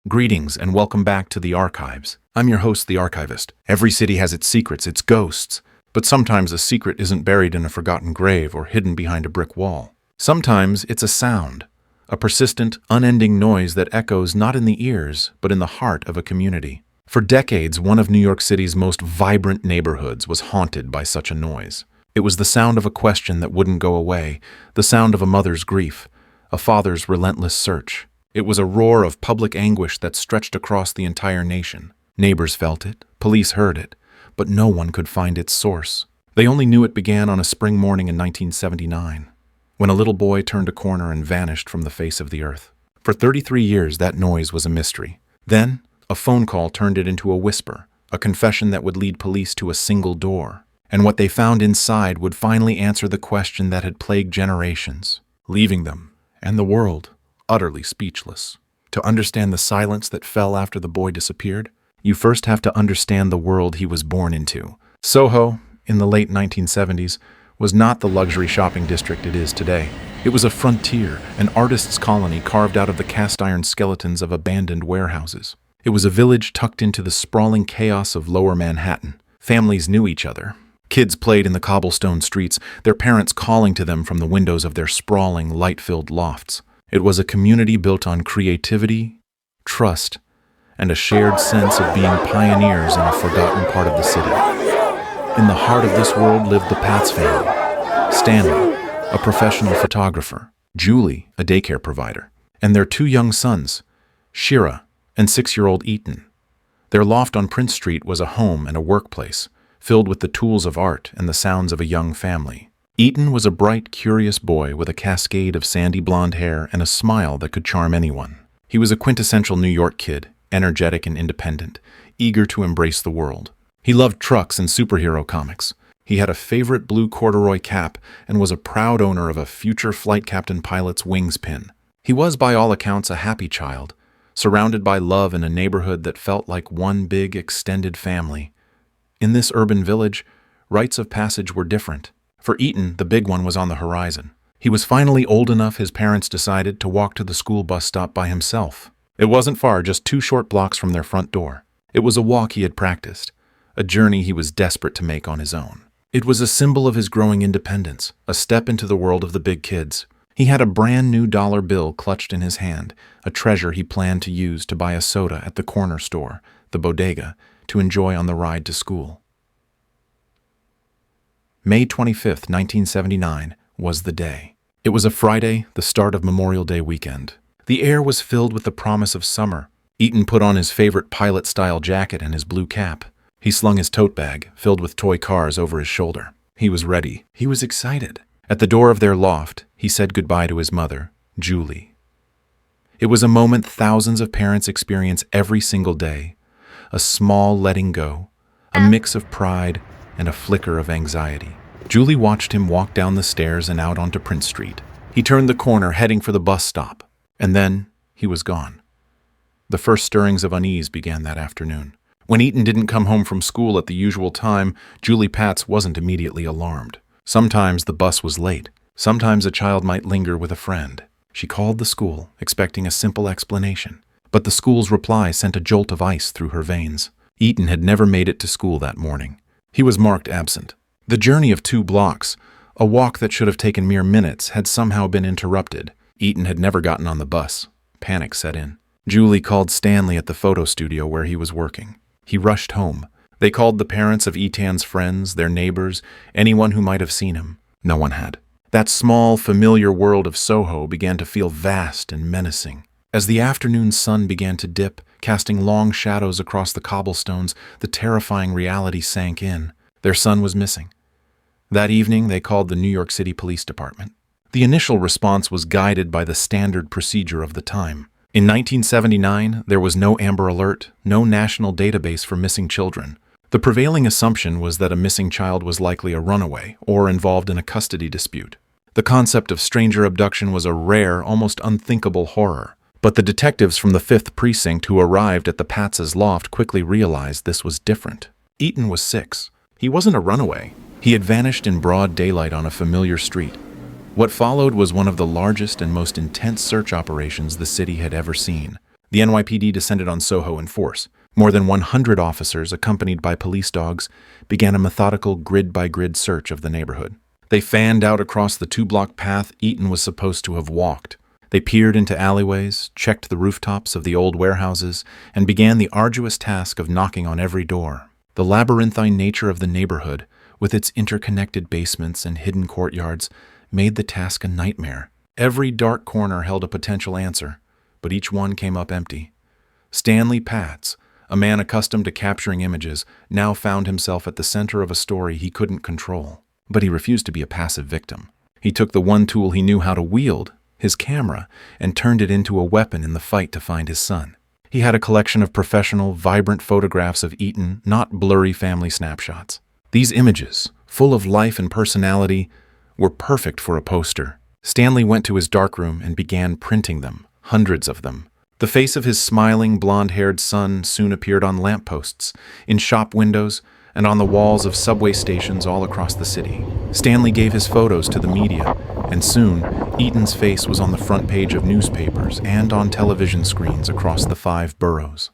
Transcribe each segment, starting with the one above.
Greetings and welcome back to the Archives. I'm your host, the Archivist. Every city has its secrets, its ghosts, but sometimes a secret isn't buried in a forgotten grave or hidden behind a brick wall. Sometimes it's a sound, a persistent, unending noise that echoes not in the ears, but in the heart of a community. For decades, one of New York City's most vibrant neighborhoods was haunted by such a noise. It was the sound of a question that wouldn't go away, the sound of a mother's grief, a father's relentless search. It was a roar of public anguish that stretched across the entire nation. Neighbors felt it, police heard it, but no one could find its source. They only knew it began on a spring morning in 1979, when a little boy turned a corner and vanished from the face of the earth. For 33 years, that noise was a mystery. Then, a phone call turned it into a whisper, a confession that would lead police to a single door. And what they found inside would finally answer the question that had plagued generations, leaving them, and the world, utterly speechless. To understand the silence that fell after the boy disappeared, you first have to understand the world he was born into. SoHo, in the late 1970s, was not the luxury shopping district it is today. It was a frontier, an artist's colony carved out of the cast-iron skeletons of abandoned warehouses. It was a village tucked into the sprawling chaos of lower Manhattan. Families knew each other. Kids played in the cobblestone streets, their parents calling to them from the windows of their sprawling, light-filled lofts. It was a community built on creativity, trust, and a shared sense of being pioneers in a forgotten part of the city. In the heart of this world lived the Patz family. Stanley, a professional photographer, Julie, a daycare provider, and their two young sons, Shira and 6-year-old Etan. Their loft on Prince Street was a home and a workplace, filled with the tools of art and the sounds of a young family. Etan was a bright, curious boy with a cascade of sandy blonde hair and a smile that could charm anyone. He was a quintessential New York kid, energetic and independent, eager to embrace the world. He loved trucks and superhero comics. He had a favorite blue corduroy cap and was a proud owner of a future flight captain pilot's wings pin. He was, by all accounts, a happy child, surrounded by love in a neighborhood that felt like one big, extended family. In this urban village, rites of passage were different. For Etan, the big one was on the horizon. He was finally old enough, his parents decided, to walk to the school bus stop by himself. It wasn't far, just 2 short blocks from their front door. It was a walk he had practiced, a journey he was desperate to make on his own. It was a symbol of his growing independence, a step into the world of the big kids. He had a brand new dollar bill clutched in his hand, a treasure he planned to use to buy a soda at the corner store, the bodega, to enjoy on the ride to school. May 25th, 1979, was the day. It was a Friday, the start of Memorial Day weekend. The air was filled with the promise of summer. Etan put on his favorite pilot-style jacket and his blue cap. He slung his tote bag, filled with toy cars, over his shoulder. He was ready. He was excited. At the door of their loft, he said goodbye to his mother, Julie. It was a moment thousands of parents experience every single day. A small letting go, a mix of pride and a flicker of anxiety. Julie watched him walk down the stairs and out onto Prince Street. He turned the corner, heading for the bus stop, and then he was gone. The first stirrings of unease began that afternoon. When Etan didn't come home from school at the usual time, Julie Patz wasn't immediately alarmed. Sometimes the bus was late. Sometimes a child might linger with a friend. She called the school, expecting a simple explanation. But the school's reply sent a jolt of ice through her veins. Etan had never made it to school that morning. He was marked absent. The journey of 2 blocks, a walk that should have taken mere minutes, had somehow been interrupted. Etan had never gotten on the bus. Panic set in. Julie called Stanley at the photo studio where he was working. He rushed home. They called the parents of Etan's friends, their neighbors, anyone who might have seen him. No one had. That small, familiar world of SoHo began to feel vast and menacing. As the afternoon sun began to dip, casting long shadows across the cobblestones, the terrifying reality sank in. Their son was missing. That evening, they called the New York City Police Department. The initial response was guided by the standard procedure of the time. In 1979, there was no Amber Alert, no national database for missing children. The prevailing assumption was that a missing child was likely a runaway or involved in a custody dispute. The concept of stranger abduction was a rare, almost unthinkable horror. But the detectives from the 5th Precinct who arrived at the Patz's loft quickly realized this was different. Etan was 6. He wasn't a runaway. He had vanished in broad daylight on a familiar street. What followed was one of the largest and most intense search operations the city had ever seen. The NYPD descended on SoHo in force. More than 100 officers, accompanied by police dogs, began a methodical grid-by-grid search of the neighborhood. They fanned out across the two-block path Etan was supposed to have walked. They peered into alleyways, checked the rooftops of the old warehouses, and began the arduous task of knocking on every door. The labyrinthine nature of the neighborhood, with its interconnected basements and hidden courtyards, made the task a nightmare. Every dark corner held a potential answer, but each one came up empty. Stanley Patz, a man accustomed to capturing images, now found himself at the center of a story he couldn't control. But he refused to be a passive victim. He took the one tool he knew how to wield, his camera, and turned it into a weapon in the fight to find his son. He had a collection of professional, vibrant photographs of Etan, not blurry family snapshots. These images, full of life and personality, were perfect for a poster. Stanley went to his darkroom and began printing them, hundreds of them. The face of his smiling, blonde-haired son soon appeared on lampposts, in shop windows, and on the walls of subway stations all across the city. Stanley gave his photos to the media, and soon, Etan's face was on the front page of newspapers and on television screens across the 5 boroughs.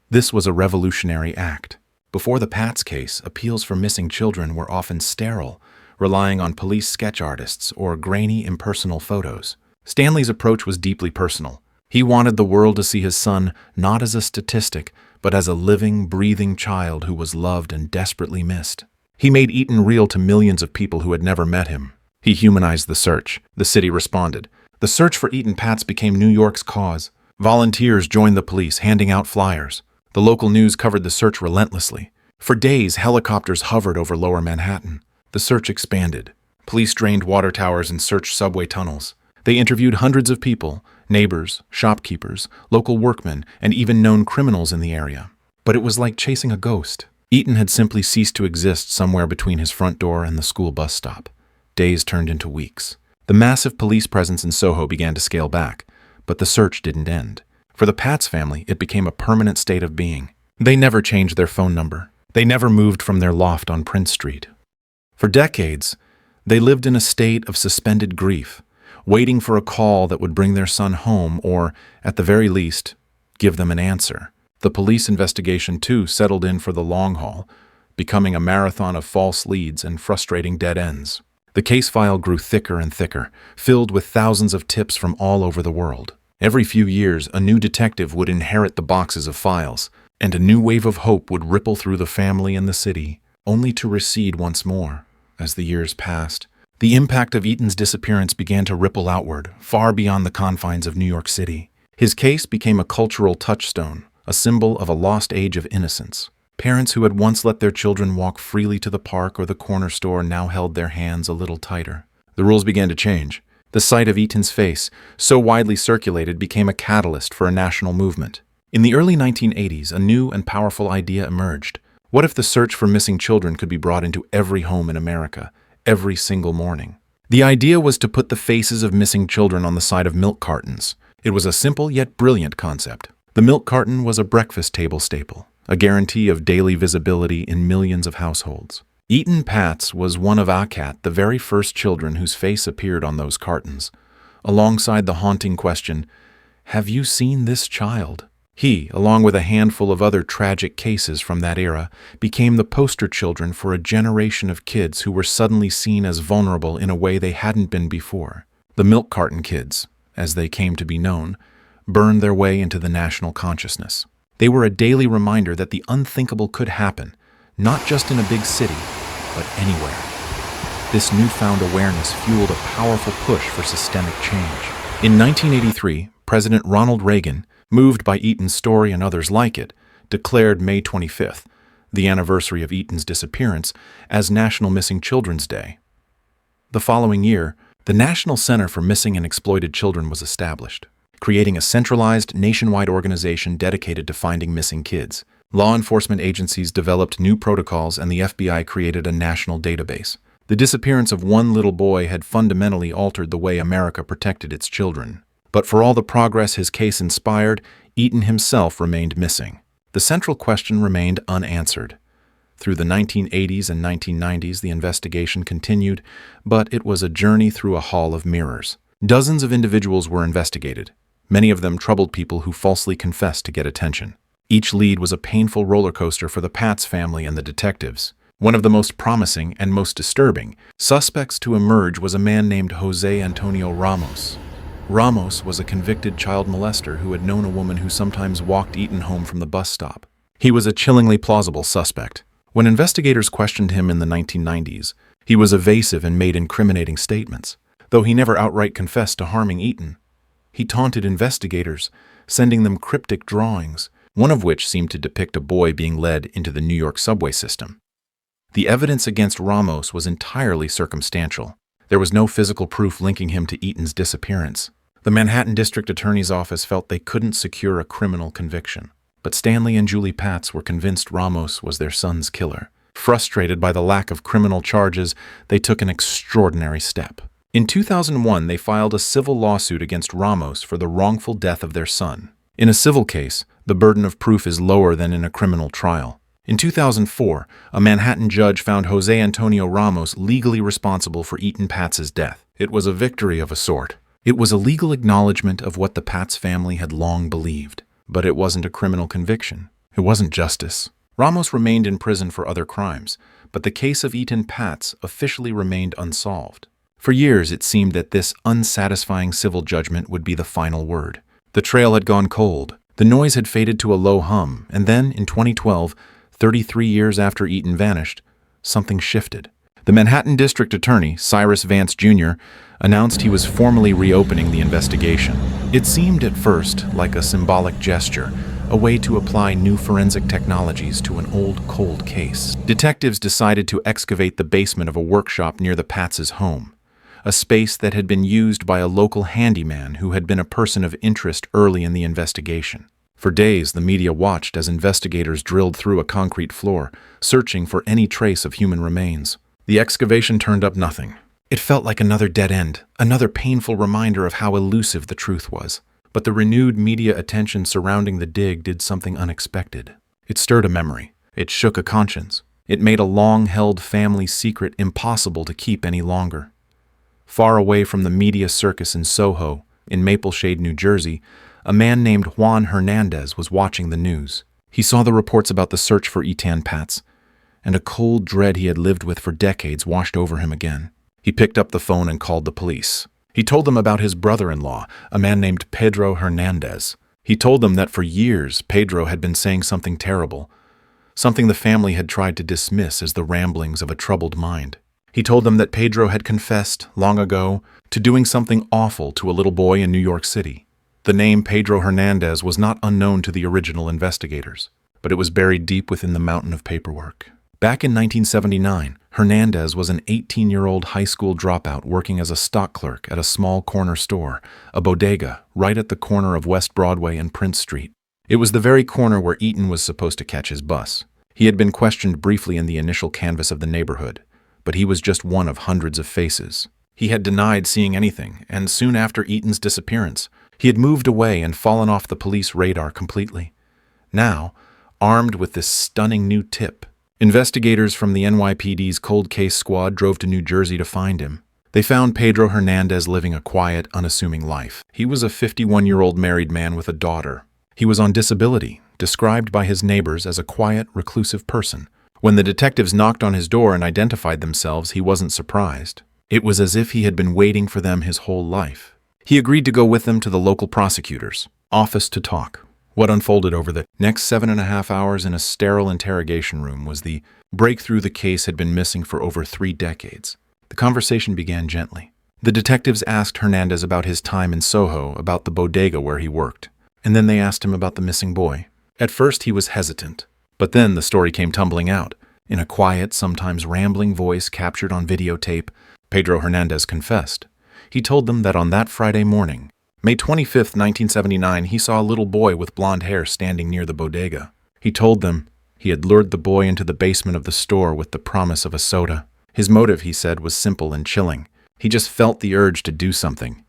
This was a revolutionary act. Before the Patz case, appeals for missing children were often sterile, relying on police sketch artists or grainy, impersonal photos. Stanley's approach was deeply personal. He wanted the world to see his son not as a statistic, but as a living, breathing child who was loved and desperately missed. He made Etan real to millions of people who had never met him. He humanized the search. The city responded. The search for Etan Patz became New York's cause. Volunteers joined the police, handing out flyers. The local news covered the search relentlessly. For days, helicopters hovered over lower Manhattan. The search expanded. Police drained water towers and searched subway tunnels. They interviewed hundreds of people, neighbors, shopkeepers, local workmen, and even known criminals in the area. But it was like chasing a ghost. Etan had simply ceased to exist somewhere between his front door and the school bus stop. Days turned into weeks. The massive police presence in SoHo began to scale back, but the search didn't end. For the Patz family, it became a permanent state of being. They never changed their phone number. They never moved from their loft on Prince Street. For decades, they lived in a state of suspended grief, waiting for a call that would bring their son home or, at the very least, give them an answer. The police investigation, too, settled in for the long haul, becoming a marathon of false leads and frustrating dead ends. The case file grew thicker and thicker, filled with thousands of tips from all over the world. Every few years, a new detective would inherit the boxes of files, and a new wave of hope would ripple through the family and the city, only to recede once more. As the years passed, the impact of Etan's disappearance began to ripple outward, far beyond the confines of New York City. His case became a cultural touchstone, a symbol of a lost age of innocence. Parents who had once let their children walk freely to the park or the corner store now held their hands a little tighter. The rules began to change. The sight of Etan's face, so widely circulated, became a catalyst for a national movement. In the early 1980s, a new and powerful idea emerged. What if the search for missing children could be brought into every home in America, every single morning? The idea was to put the faces of missing children on the side of milk cartons. It was a simple yet brilliant concept. The milk carton was a breakfast table staple, a guarantee of daily visibility in millions of households. Etan Patz was one of ACAT, the very first children whose face appeared on those cartons, alongside the haunting question, "Have you seen this child?" He, along with a handful of other tragic cases from that era, became the poster children for a generation of kids who were suddenly seen as vulnerable in a way they hadn't been before. The milk carton kids, as they came to be known, burned their way into the national consciousness. They were a daily reminder that the unthinkable could happen, not just in a big city, but anywhere. This newfound awareness fueled a powerful push for systemic change. In 1983, President Ronald Reagan, moved by Etan's story and others like it, declared May 25th, the anniversary of Etan's disappearance, as National Missing Children's Day. The following year, the National Center for Missing and Exploited Children was established, creating a centralized, nationwide organization dedicated to finding missing kids. Law enforcement agencies developed new protocols and the FBI created a national database. The disappearance of one little boy had fundamentally altered the way America protected its children. But for all the progress his case inspired, Etan himself remained missing. The central question remained unanswered. Through the 1980s and 1990s, the investigation continued, but it was a journey through a hall of mirrors. Dozens of individuals were investigated, many of them troubled people who falsely confessed to get attention. Each lead was a painful roller coaster for the Patz family and the detectives. One of the most promising and most disturbing suspects to emerge was a man named Jose Antonio Ramos. Ramos was a convicted child molester who had known a woman who sometimes walked Etan home from the bus stop. He was a chillingly plausible suspect. When investigators questioned him in the 1990s, he was evasive and made incriminating statements. Though he never outright confessed to harming Etan, he taunted investigators, sending them cryptic drawings, one of which seemed to depict a boy being led into the New York subway system. The evidence against Ramos was entirely circumstantial. There was no physical proof linking him to Etan's disappearance. The Manhattan District Attorney's Office felt they couldn't secure a criminal conviction. But Stanley and Julie Patz were convinced Ramos was their son's killer. Frustrated by the lack of criminal charges, they took an extraordinary step. In 2001, they filed a civil lawsuit against Ramos for the wrongful death of their son. In a civil case, the burden of proof is lower than in a criminal trial. In 2004, a Manhattan judge found Jose Antonio Ramos legally responsible for Etan Patz's death. It was a victory of a sort. It was a legal acknowledgement of what the Patz family had long believed. But it wasn't a criminal conviction. It wasn't justice. Ramos remained in prison for other crimes, but the case of Etan Patz officially remained unsolved. For years, it seemed that this unsatisfying civil judgment would be the final word. The trail had gone cold. The noise had faded to a low hum, and then, in 2012, 33 years after Etan vanished, something shifted. The Manhattan District Attorney, Cyrus Vance Jr., announced he was formally reopening the investigation. It seemed at first like a symbolic gesture, a way to apply new forensic technologies to an old, cold case. Detectives decided to excavate the basement of a workshop near the Patz's home, a space that had been used by a local handyman who had been a person of interest early in the investigation. For days, the media watched as investigators drilled through a concrete floor, searching for any trace of human remains. The excavation turned up nothing. It felt like another dead end, another painful reminder of how elusive the truth was. But the renewed media attention surrounding the dig did something unexpected. It stirred a memory. It shook a conscience. It made a long-held family secret impossible to keep any longer. Far away from the media circus in SoHo, in Mapleshade, New Jersey, a man named Pedro Hernandez was watching the news. He saw the reports about the search for Etan Patz, and a cold dread he had lived with for decades washed over him again. He picked up the phone and called the police. He told them about his brother-in-law, a man named Pedro Hernandez. He told them that for years, Pedro had been saying something terrible, something the family had tried to dismiss as the ramblings of a troubled mind. He told them that Pedro had confessed, long ago, to doing something awful to a little boy in New York City. The name Pedro Hernandez was not unknown to the original investigators, but it was buried deep within the mountain of paperwork. Back in 1979, Hernandez was an 18-year-old high school dropout working as a stock clerk at a small corner store, a bodega, right at the corner of West Broadway and Prince Street. It was the very corner where Etan was supposed to catch his bus. He had been questioned briefly in the initial canvass of the neighborhood, but he was just one of hundreds of faces. He had denied seeing anything, and soon after Etan's disappearance, he had moved away and fallen off the police radar completely. Now, armed with this stunning new tip, investigators from the NYPD's cold case squad drove to New Jersey to find him. They found Pedro Hernandez living a quiet, unassuming life. He was a 51-year-old married man with a daughter. He was on disability, described by his neighbors as a quiet, reclusive person. When the detectives knocked on his door and identified themselves, he wasn't surprised. It was as if he had been waiting for them his whole life. He agreed to go with them to the local prosecutor's office to talk. What unfolded over the next 7.5 hours in a sterile interrogation room was the breakthrough the case had been missing for over 3 decades. The conversation began gently. The detectives asked Hernandez about his time in SoHo, about the bodega where he worked, and then they asked him about the missing boy. At first he was hesitant, but then the story came tumbling out. In a quiet, sometimes rambling voice captured on videotape, Pedro Hernandez confessed. He told them that on that Friday morning, May 25, 1979, he saw a little boy with blonde hair standing near the bodega. He told them he had lured the boy into the basement of the store with the promise of a soda. His motive, he said, was simple and chilling. He just felt the urge to do something.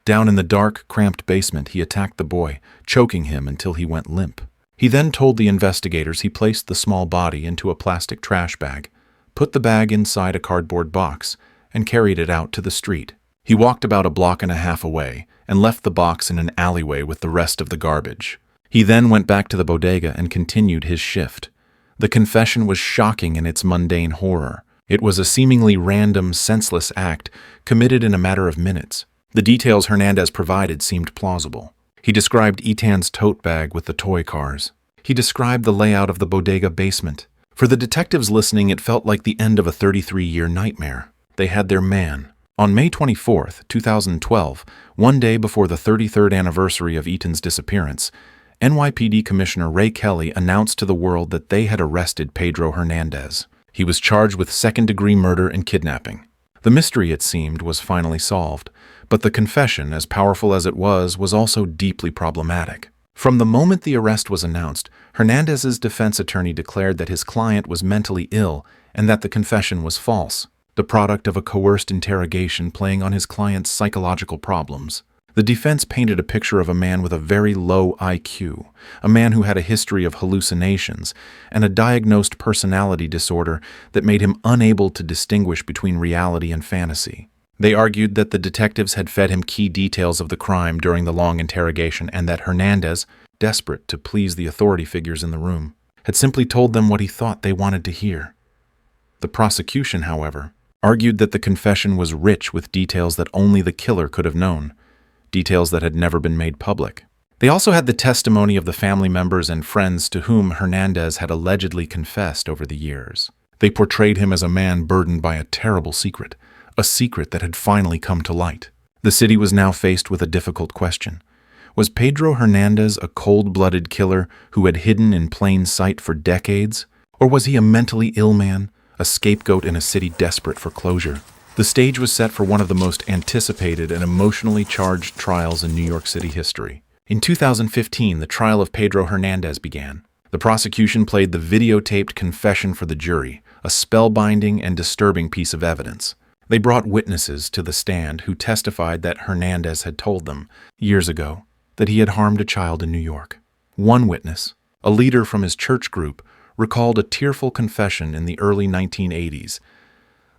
Down in the dark, cramped basement, he attacked the boy, choking him until he went limp. He then told the investigators he placed the small body into a plastic trash bag, put the bag inside a cardboard box, and carried it out to the street. He walked about 1.5 blocks away and left the box in an alleyway with the rest of the garbage. He then went back to the bodega and continued his shift. The confession was shocking in its mundane horror. It was a seemingly random, senseless act committed in a matter of minutes. The details Hernandez provided seemed plausible. He described Etan's tote bag with the toy cars. He described the layout of the bodega basement. For the detectives listening, it felt like the end of a 33-year nightmare. They had their man. On May 24, 2012, one day before the 33rd anniversary of Etan's disappearance, NYPD Commissioner Ray Kelly announced to the world that they had arrested Pedro Hernandez. He was charged with second-degree murder and kidnapping. The mystery, it seemed, was finally solved, but the confession, as powerful as it was also deeply problematic. From the moment the arrest was announced, Hernandez's defense attorney declared that his client was mentally ill and that the confession was false, the product of a coerced interrogation playing on his client's psychological problems. The defense painted a picture of a man with a very low IQ, a man who had a history of hallucinations, and a diagnosed personality disorder that made him unable to distinguish between reality and fantasy. They argued that the detectives had fed him key details of the crime during the long interrogation and that Hernandez, desperate to please the authority figures in the room, had simply told them what he thought they wanted to hear. The prosecution, however, argued that the confession was rich with details that only the killer could have known, details that had never been made public. They also had the testimony of the family members and friends to whom Hernandez had allegedly confessed over the years. They portrayed him as a man burdened by a terrible secret, a secret that had finally come to light. The city was now faced with a difficult question. Was Pedro Hernandez a cold-blooded killer who had hidden in plain sight for decades? Or was he a mentally ill man, a scapegoat in a city desperate for closure? The stage was set for one of the most anticipated and emotionally charged trials in New York City history. In 2015, the trial of Pedro Hernandez began. The prosecution played the videotaped confession for the jury, a spellbinding and disturbing piece of evidence. They brought witnesses to the stand who testified that Hernandez had told them, years ago, that he had harmed a child in New York. One witness, a leader from his church group, recalled a tearful confession in the early 1980s.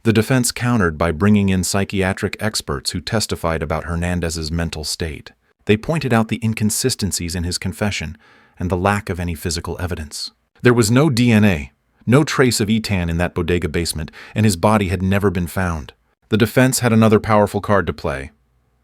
The defense countered by bringing in psychiatric experts who testified about Hernandez's mental state. They pointed out the inconsistencies in his confession and the lack of any physical evidence. There was no DNA, no trace of Etan in that bodega basement, and his body had never been found. The defense had another powerful card to play.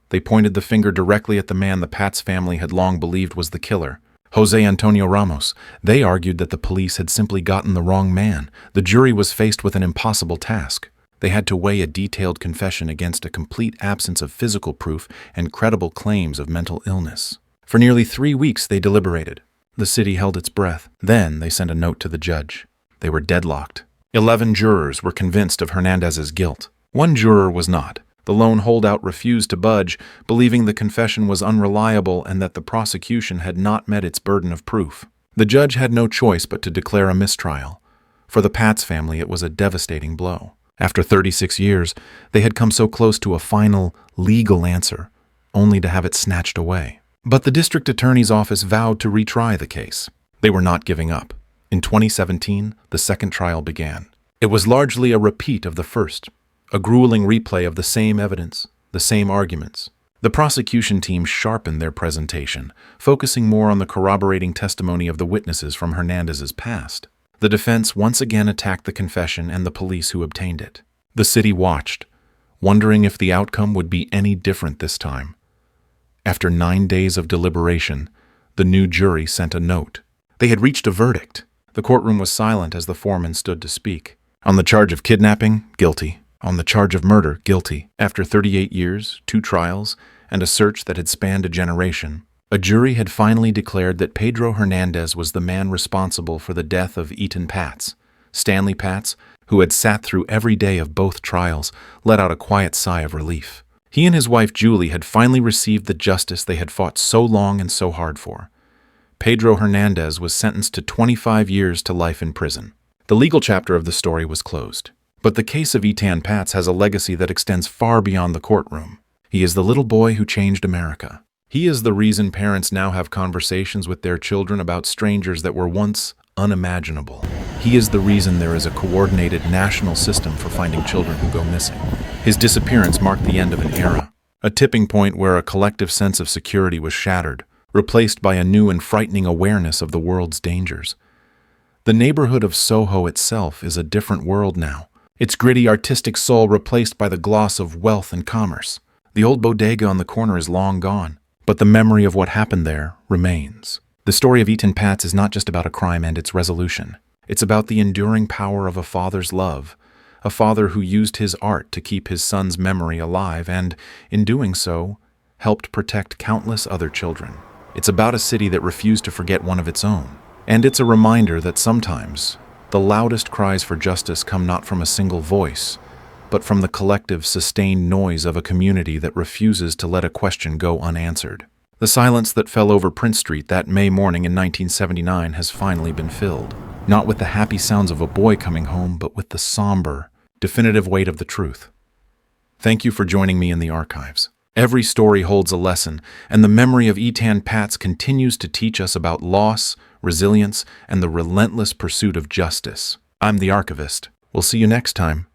They pointed the finger directly at the man the Patz family had long believed was the killer, Jose Antonio Ramos. They argued that the police had simply gotten the wrong man. The jury was faced with an impossible task. They had to weigh a detailed confession against a complete absence of physical proof and credible claims of mental illness. For nearly 3 weeks they deliberated. The city held its breath. Then they sent a note to the judge. They were deadlocked. 11 jurors were convinced of Hernandez's guilt. One juror was not. The lone holdout refused to budge, believing the confession was unreliable and that the prosecution had not met its burden of proof. The judge had no choice but to declare a mistrial. For the Patz family, it was a devastating blow. After 36 years, they had come so close to a final, legal answer, only to have it snatched away. But the district attorney's office vowed to retry the case. They were not giving up. In 2017, the second trial began. It was largely a repeat of the first, a grueling replay of the same evidence, the same arguments. The prosecution team sharpened their presentation, focusing more on the corroborating testimony of the witnesses from Hernandez's past. The defense once again attacked the confession and the police who obtained it. The city watched, wondering if the outcome would be any different this time. After 9 days of deliberation, the new jury sent a note. They had reached a verdict. The courtroom was silent as the foreman stood to speak. On the charge of kidnapping, guilty. On the charge of murder, guilty. After 38 years, 2 trials, and a search that had spanned a generation, a jury had finally declared that Pedro Hernandez was the man responsible for the death of Etan Patz. Stanley Patz, who had sat through every day of both trials, let out a quiet sigh of relief. He and his wife Julie had finally received the justice they had fought so long and so hard for. Pedro Hernandez was sentenced to 25 years to life in prison. The legal chapter of the story was closed. But the case of Etan Patz has a legacy that extends far beyond the courtroom. He is the little boy who changed America. He is the reason parents now have conversations with their children about strangers that were once unimaginable. He is the reason there is a coordinated national system for finding children who go missing. His disappearance marked the end of an era, A tipping point where a collective sense of security was shattered, replaced by a new and frightening awareness of the world's dangers. The neighborhood of SoHo itself is a different world now, its gritty artistic soul replaced by the gloss of wealth and commerce. The old bodega on the corner is long gone, but the memory of what happened there remains. The story of Etan Patz is not just about a crime and its resolution. It's about the enduring power of a father's love, a father who used his art to keep his son's memory alive and, in doing so, helped protect countless other children. It's about a city that refused to forget one of its own. And it's a reminder that sometimes the loudest cries for justice come not from a single voice, but from the collective, sustained noise of a community that refuses to let a question go unanswered. The silence that fell over Prince Street that May morning in 1979 has finally been filled, not with the happy sounds of a boy coming home, but with the somber, definitive weight of the truth. Thank you for joining me in the archives. Every story holds a lesson, and the memory of Etan Patz continues to teach us about loss, resilience, and the relentless pursuit of justice. I'm the Archivist. We'll see you next time.